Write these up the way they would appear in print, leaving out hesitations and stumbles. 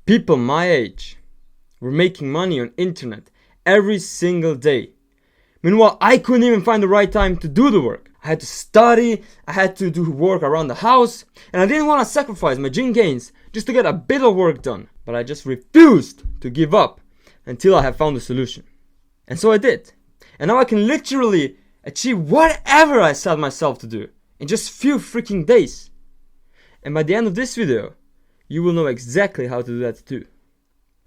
People my age were making money on internet every single day. Meanwhile, I couldn't even find the right time to do the work. I had to study, I had to do work around the house, and I didn't want to sacrifice my gym gains just to get a bit of work done. But I just refused to give up until I have found a solution. And so I did. And now I can literally achieve whatever I set myself to do in just few freaking days. And by the end of this video, you will know exactly how to do that too.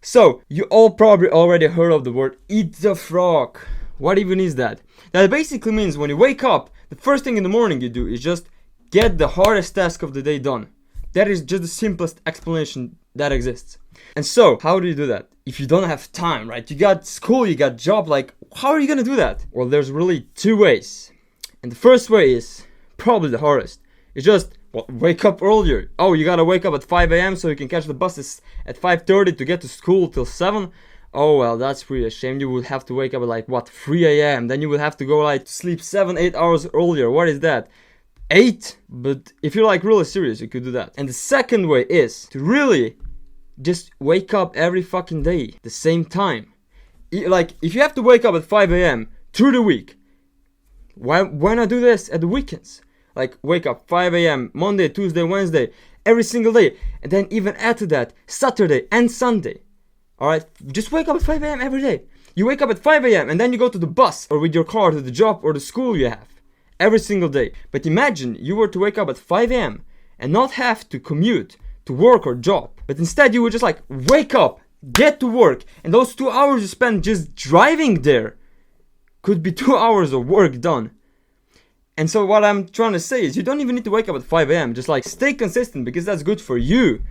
So, you all probably already heard of the word eat the frog. What even is that? That basically means when you wake up, the first thing in the morning you do is just get the hardest task of the day done. That is just the simplest explanation that exists. And so, how do you do that? If you don't have time, right? You got school, you got job, like, how are you gonna do that? Well, there's really two ways. And the first way is probably the hardest. It's just, wake up earlier. Oh, you gotta wake up at 5 a.m. so you can catch the buses at 5:30 to get to school till 7. Oh, well, that's really a shame. You would have to wake up at 3 a.m. Then you would have to go to sleep 7-8 hours earlier. What is that? 8? But if you're really serious, you could do that. And the second way is to really just wake up every fucking day the same time. If you have to wake up at 5 a.m. through the week, why not do this at the weekends? Wake up 5 a.m. Monday, Tuesday, Wednesday, every single day. And then even add to that Saturday and Sunday. Alright? Just wake up at 5 a.m. every day. You wake up at 5 a.m. and then you go to the bus or with your car to the job or the school you have. Every single day. But imagine you were to wake up at 5 a.m. and not have to commute to work or job. But instead you would just wake up, get to work. And those 2 hours you spend just driving there could be 2 hours of work done. And so what I'm trying to say is you don't even need to wake up at 5 a.m. Just stay consistent because that's good for you.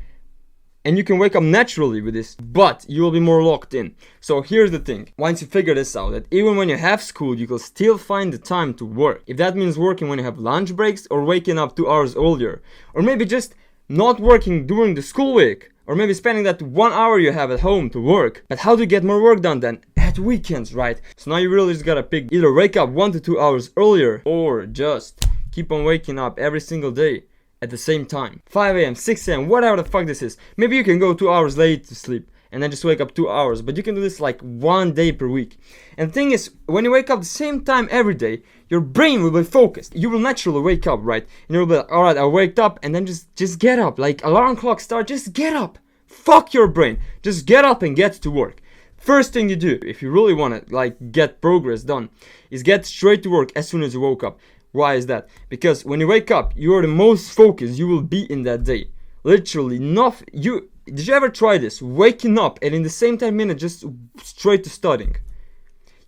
And you can wake up naturally with this, but you will be more locked in. So here's the thing. Once you figure this out, that even when you have school, you can still find the time to work. If that means working when you have lunch breaks or waking up 2 hours earlier. Or maybe just not working during the school week. Or maybe spending that 1 hour you have at home to work. But how do you get more work done then? At weekends, right? So now you really just gotta pick either wake up 1 to 2 hours earlier or just keep on waking up every single day at the same time. 5 a.m., 6 a.m., whatever the fuck this is. Maybe you can go 2 hours late to sleep and then just wake up 2 hours. But you can do this 1 day per week. And the thing is, when you wake up the same time every day, your brain will be focused. You will naturally wake up, right? And you'll be like, alright, I waked up and then just get up. Alarm clock start, just get up. Fuck your brain. Just get up and get to work. First thing you do, if you really want to get progress done, is get straight to work as soon as you woke up. Why is that? Because when you wake up, you are the most focused you will be in that day. Literally, did you ever try this? Waking up and in the same 10 minutes just straight to studying.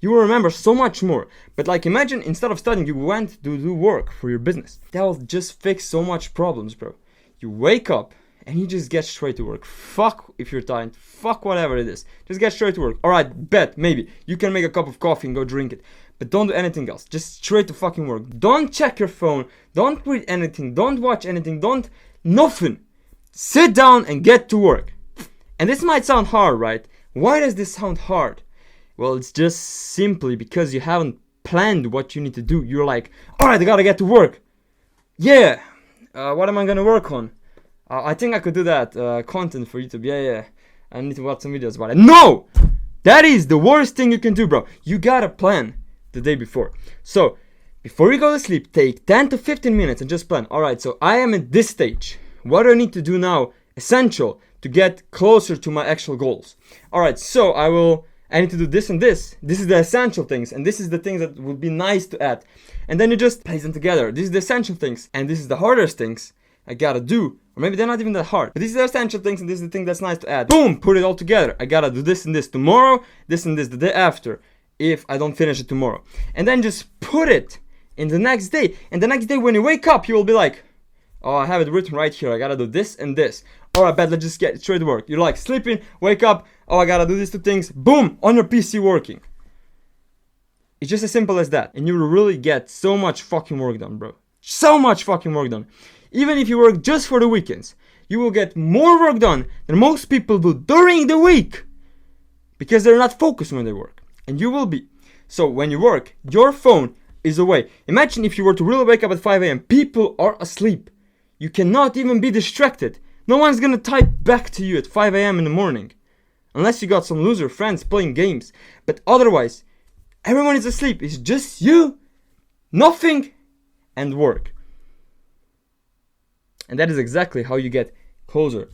You will remember so much more. But imagine instead of studying, you went to do work for your business. That will just fix so much problems, bro. You wake up and you just get straight to work. Fuck if you're tired. Fuck whatever it is. Just get straight to work. Alright, bet, maybe. You can make a cup of coffee and go drink it. But don't do anything else. Just straight to fucking work. Don't check your phone. Don't read anything. Don't watch anything. Nothing. Sit down and get to work. And this might sound hard, right? Why does this sound hard? Well, it's just simply because you haven't planned what you need to do. You're like, alright, I gotta get to work. Yeah. What am I gonna work on? I think I could do that. Content for YouTube. Yeah. I need to watch some videos about it. No! That is the worst thing you can do, bro. You gotta plan the day before. So, before you go to sleep, take 10 to 15 minutes and just plan. Alright, so I am at this stage. What do I need to do now? Essential to get closer to my actual goals. Alright, so I need to do this and this. This is the essential things, and this is the things that would be nice to add. And then you just place them together. This is the essential things, and this is the hardest things I gotta do. Or maybe they're not even that hard. But these are the essential things, and this is the thing that's nice to add. Boom! Put it all together. I gotta do this and this tomorrow, this and this the day after, if I don't finish it tomorrow. And then just put it in the next day. And the next day when you wake up, you will be like, oh, I have it written right here. I gotta do this and this. Alright, bet, let's just get straight to work. You're sleeping, wake up, oh, I gotta do these 2 things. Boom! On your PC working. It's just as simple as that. And you will really get so much fucking work done, bro. So much fucking work done. Even if you work just for the weekends, you will get more work done than most people do during the week. Because they're not focused when they work. And you will be. So when you work, your phone is away. Imagine if you were to really wake up at 5 a.m. People are asleep. You cannot even be distracted. No one's gonna type back to you at 5 a.m. in the morning. Unless you got some loser friends playing games. But otherwise, everyone is asleep. It's just you, nothing, and work. And that is exactly how you get closer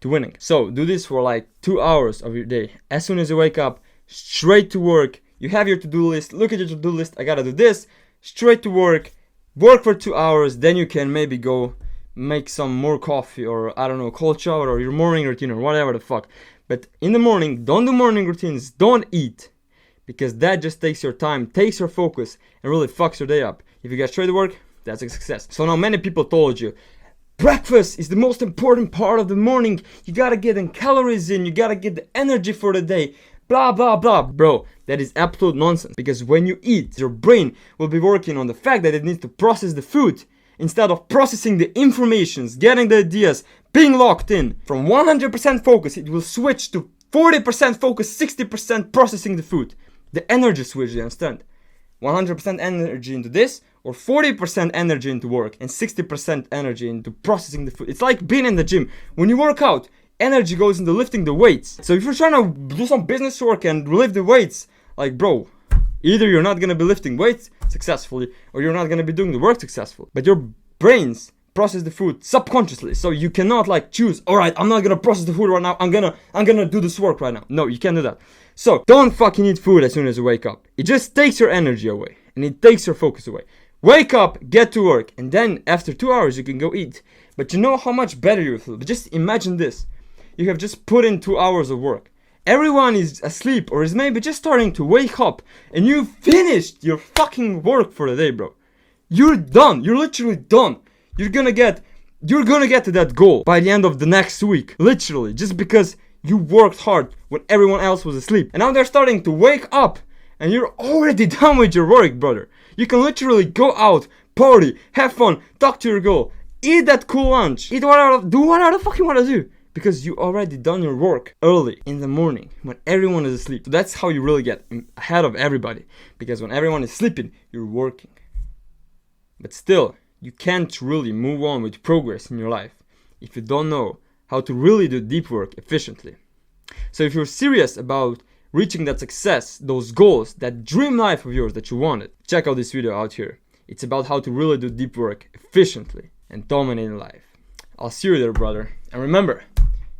to winning. So do this for like 2 hours of your day. As soon as you wake up, straight to work. You have your to-do list. Look at your to-do list. I gotta do this. Straight to work. Work for 2 hours. Then you can maybe go make some more coffee, or I don't know, cold shower, or your morning routine, or whatever the fuck. But in the morning, don't do morning routines. Don't eat. Because that just takes your time, takes your focus, and really fucks your day up. If you get straight to work, that's a success. So now many people told you, breakfast is the most important part of the morning. You gotta get the calories in. You gotta get the energy for the day. Blah, blah, blah. Bro, that is absolute nonsense. Because when you eat, your brain will be working on the fact that it needs to process the food instead of processing the informations, getting the ideas, being locked in. From 100% focus, it will switch to 40% focus, 60% processing the food. The energy switch, you understand? 100% energy into this, or 40% energy into work, and 60% energy into processing the food. It's like being in the gym. When you work out, energy goes into lifting the weights. So if you're trying to do some business work and lift the weights, like bro, either you're not gonna be lifting weights successfully, or you're not gonna be doing the work successfully. But your brains process the food subconsciously, so you cannot like choose, alright, I'm not gonna process the food right now, I'm gonna do this work right now. No, you can't do that. So don't fucking eat food as soon as you wake up. It just takes your energy away, and it takes your focus away. Wake up, get to work, and then after 2 hours you can go eat. But you know how much better you feel. But just imagine this. You have just put in 2 hours of work. Everyone is asleep, or is maybe just starting to wake up, and you finished your fucking work for the day, bro. You're done. You're literally done. You're gonna get to that goal by the end of the next week. Literally, just because you worked hard when everyone else was asleep. And now they're starting to wake up, and you're already done with your work, brother. You can literally go out, party, have fun, talk to your girl, eat that cool lunch, do whatever the fuck you wanna do. Because you already done your work early in the morning when everyone is asleep. So that's how you really get ahead of everybody. Because when everyone is sleeping, you're working. But still, you can't really move on with progress in your life if you don't know how to really do deep work efficiently. So if you're serious about reaching that success, those goals, that dream life of yours that you wanted, check out this video out here. It's about how to really do deep work efficiently and dominate in life. I'll see you there, brother. And remember,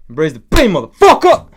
embrace the pain, motherfucker!